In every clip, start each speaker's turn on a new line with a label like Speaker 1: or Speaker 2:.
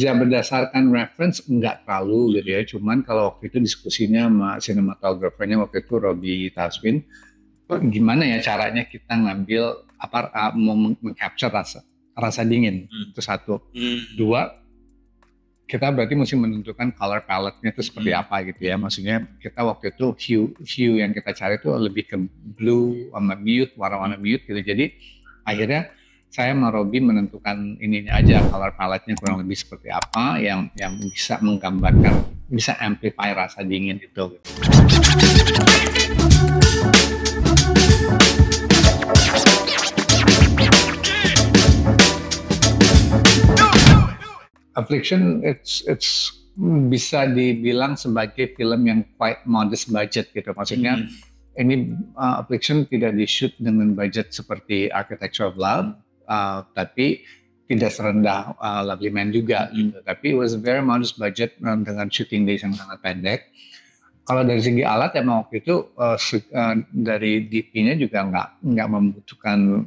Speaker 1: kerja berdasarkan reference enggak terlalu gitu ya. Cuman kalau waktu itu diskusinya sama sinematografernya waktu itu Robbie Taswin, gimana ya caranya kita ngambil mau meng-capture rasa dingin. Itu satu. Dua, kita berarti mesti menentukan color palette-nya itu seperti apa gitu ya. Maksudnya kita waktu itu hue yang kita cari itu lebih ke blue sama mute, warna-warna mute gitu. Jadi akhirnya saya sama Robbie menentukan ininya aja, color palette-nya kurang lebih seperti apa yang bisa menggambarkan, bisa amplify rasa dingin itu. Affliction, it's bisa dibilang sebagai film yang quite modest budget gitu. Maksudnya ini Affliction tidak di-shoot dengan budget seperti Architecture of Love. Tapi tidak serendah Lovely Man juga gitu. Tapi it was very modest budget dengan shooting days yang sangat pendek. Kalau dari segi alat emang waktu itu dari DP-nya juga nggak membutuhkan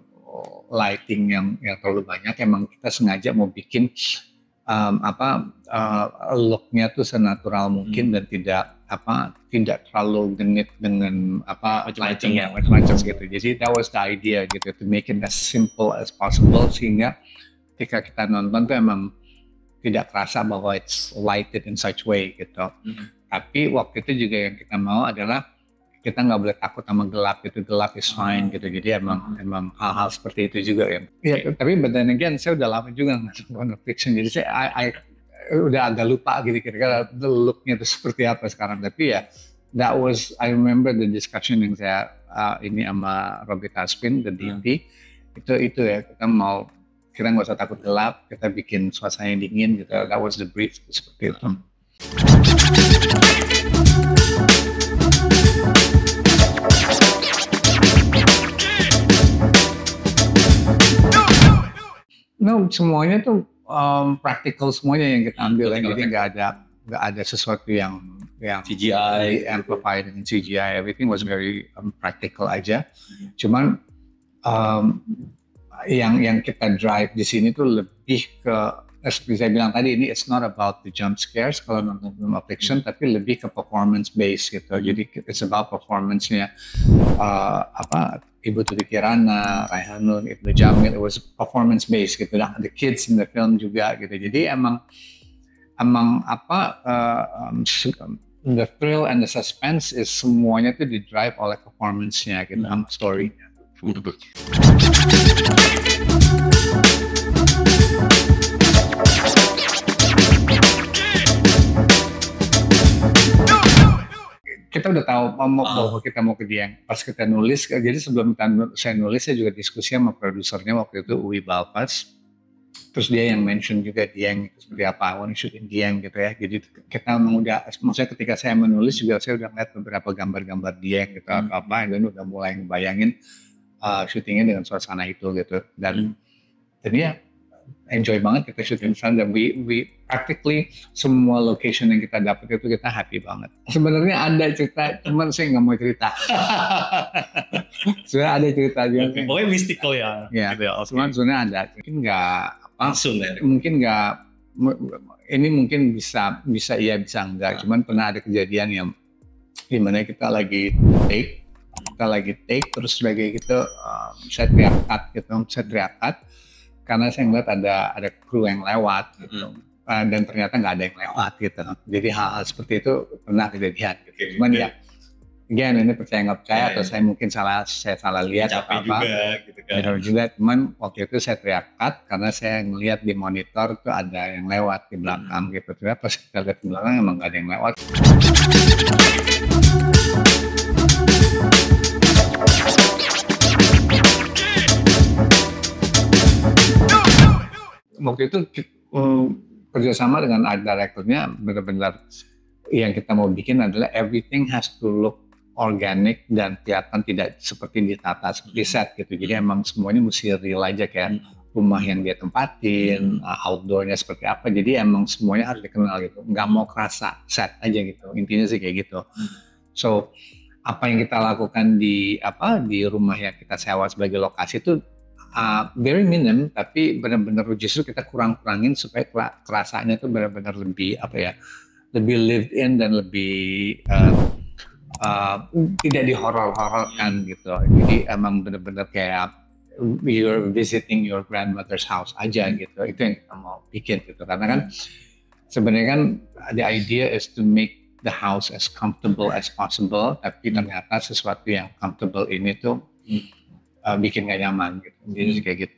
Speaker 1: lighting yang terlalu banyak. Emang kita sengaja mau bikin look-nya tuh senatural mungkin dan tidak terlalu genit dengan lighting yang macam-macam gitu. Jadi that was the idea gitu, to make it as simple as possible sehingga ketika kita nonton tuh emang tidak kerasa bahwa it's lighted in such way gitu. Tapi waktu itu juga yang kita mau adalah kita nggak boleh takut sama gelap, gitu, gelap is fine gitu. Jadi emang hal-hal seperti itu juga ya. Iya, tapi but then again saya udah lama juga nonton Fiction, jadi saya udah agak lupa gitu kira-kira look-nya itu seperti apa sekarang. Tapi ya that was, I remember the discussion yang saya ini sama Robbie Taswin, the DP, itu ya kita nggak usah takut gelap, kita bikin suasana yang dingin gitu. That was the brief seperti itu. No, semuanya tuh practical semuanya yang kita ambil ya. Jadi nggak ada sesuatu yang
Speaker 2: CGI
Speaker 1: amplified dengan CGI. Everything was very practical aja. Cuman yang kita drive di sini tuh lebih ke, seperti saya bilang tadi, ini it's not about the jump scares kalau nonton film Affliction, tapi lebih ke performance base gitu. Jadi it's about performance-nya Ibu Tuti Kirana, Raihanun, Ibnu Jamil, it was performance based gitu. Nah, the kids in the film juga gitu. Jadi emang the thrill and the suspense is semuanya tuh di drive oleh performance-nya gitu, sama story-nya. Kita udah tahu bahwa kita mau ke Dieng. Pas kita nulis, jadi sebelum saya nulis, saya juga diskusi sama produsernya waktu itu, Uwi Balpas. Terus dia yang mention juga Dieng seperti apa, I want to shoot in Dieng gitu ya. Jadi kita memang udah, maksudnya ketika saya menulis juga saya udah ngeliat beberapa gambar-gambar Dieng gitu atau apa, dan udah mulai ngebayangin syutingnya dengan suasana itu gitu. Dan ya enjoy banget kita syuting di sana, dan we practically semua location yang kita dapat itu kita happy banget. Sebenarnya ada cerita, cuman saya nggak mau cerita. Sebenarnya ada cerita juga.
Speaker 2: Pokoknya mystical ya.
Speaker 1: Ya,
Speaker 2: gitu ya.
Speaker 1: Cuman sebenarnya ada. Mungkin nggak
Speaker 2: langsung ya.
Speaker 1: Mungkin nggak. Ini mungkin bisa iya bisa enggak. Cuman pernah ada kejadian yang dimana kita lagi take, terus lagi gitu saya teriak cut karena saya ngeliat ada kru yang lewat gitu. Dan ternyata nggak ada yang lewat gitu. Jadi hal-hal seperti itu pernah kejadian gitu. Cuman ya again, ini percaya nggak percaya atau saya mungkin saya salah lihat atau apa
Speaker 2: gitu kan.
Speaker 1: Benar juga, cuman waktu itu saya teriak cut karena saya ngelihat di monitor tuh ada yang lewat di belakang gitu. Ternyata pas kita lihat di belakang emang nggak ada yang lewat. Waktu itu kerjasama dengan art directornya benar-benar yang kita mau bikin adalah everything has to look organic dan kelihatan tidak seperti ditata seperti set gitu. Jadi emang semuanya mesti real aja, kayak rumah yang dia tempatin, outdoornya seperti apa. Jadi emang semuanya harus dikenal gitu. Nggak mau kerasa set aja gitu. Intinya sih kayak gitu. So apa yang kita lakukan di rumah yang kita sewa sebagai lokasi itu very minim, tapi benar-benar justru kita kurangin supaya kerasanya tuh benar-benar lebih apa ya, lebih lived in dan lebih tidak dihoror-hororkan gitu. Jadi emang benar-benar kayak you're visiting your grandmother's house aja gitu. Itu yang kita mau bikin gitu. Karena kan sebenarnya kan the idea is to make the house as comfortable as possible, tapi ternyata sesuatu yang comfortable ini tuh bikin gak nyaman gitu. Jadi kayak gitu.